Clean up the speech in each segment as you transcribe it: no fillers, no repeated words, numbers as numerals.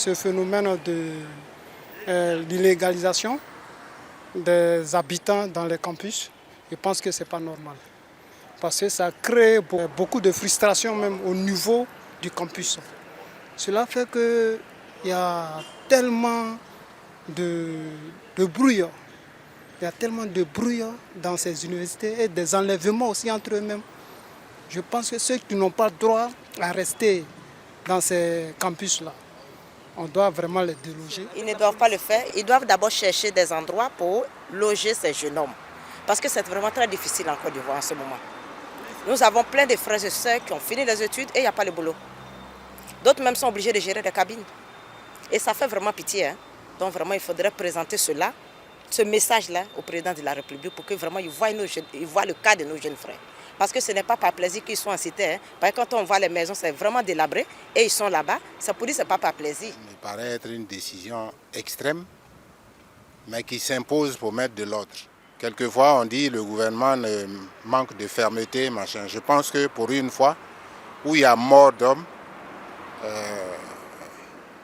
ce phénomène de l'illégalisation des habitants dans les campus, je pense que ce n'est pas normal. Parce que ça crée beaucoup de frustration même au niveau du campus. Cela fait qu'il y a tellement de bruit. Il y a tellement de bruit dans ces universités et des enlèvements aussi entre eux-mêmes. Je pense que ceux qui n'ont pas le droit à rester dans ces campus-là, on doit vraiment les déloger. Ils ne doivent pas le faire. Ils doivent d'abord chercher des endroits pour loger ces jeunes hommes. Parce que c'est vraiment très difficile en Côte d'Ivoire en ce moment. Nous avons plein de frères et sœurs qui ont fini les études et il n'y a pas le boulot. D'autres même sont obligés de gérer des cabines. Et ça fait vraiment pitié. Donc vraiment, il faudrait présenter ce message-là au président de la République pour que vraiment il voit le cas de nos jeunes frères. Parce que ce n'est pas par plaisir qu'ils sont en cité. Parce que quand on voit les maisons, c'est vraiment délabré et ils sont là-bas. Ça pour dire que ce n'est pas par plaisir. Ça me paraît être une décision extrême, mais qui s'impose pour mettre de l'ordre. Quelquefois, on dit que le gouvernement manque de fermeté, machin. Je pense que pour une fois où il y a mort d'hommes,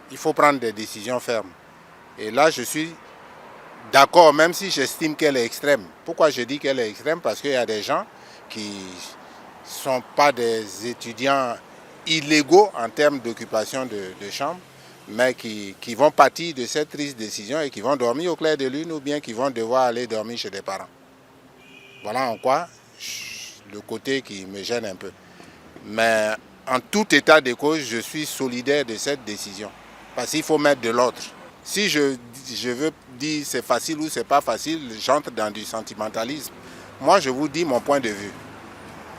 il faut prendre des décisions fermes. Et là, je suis d'accord, même si j'estime qu'elle est extrême. Pourquoi je dis qu'elle est extrême? Parce qu'il y a des gens qui ne sont pas des étudiants illégaux en termes d'occupation de chambre, mais qui vont partir de cette triste décision et qui vont dormir au clair de lune ou bien qui vont devoir aller dormir chez des parents. Voilà en quoi le côté qui me gêne un peu. Mais en tout état de cause, je suis solidaire de cette décision. Parce qu'il faut mettre de l'ordre. Si je veux dire c'est facile ou c'est pas facile, j'entre dans du sentimentalisme. Moi, je vous dis mon point de vue.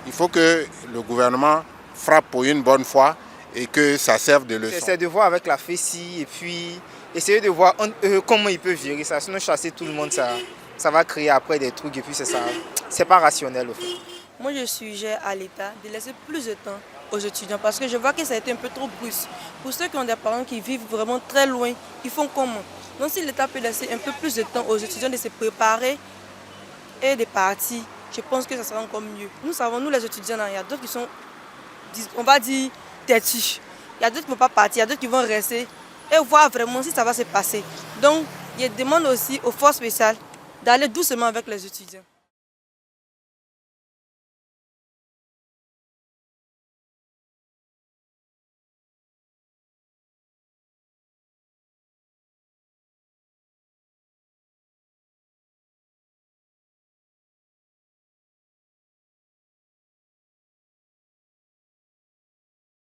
Il faut que le gouvernement frappe pour une bonne fois et que ça serve de leçon. J'essaie de voir avec la FECI et puis essayer de voir comment ils peuvent gérer ça. Sinon, chasser tout le monde, ça va créer après des trucs et puis c'est pas rationnel au fait. Moi, je suggère à l'État de laisser plus de temps aux étudiants parce que je vois que ça a été un peu trop brusque. Pour ceux qui ont des parents qui vivent vraiment très loin, ils font comment? Donc si l'État peut laisser un peu plus de temps aux étudiants de se préparer et de partir, je pense que ça sera encore mieux. Nous savons, nous les étudiants, il y a d'autres qui sont, on va dire, têtus. Il y a d'autres qui ne vont pas partir, il y a d'autres qui vont rester et voir vraiment si ça va se passer. Donc, je demande aussi aux forces spéciales d'aller doucement avec les étudiants.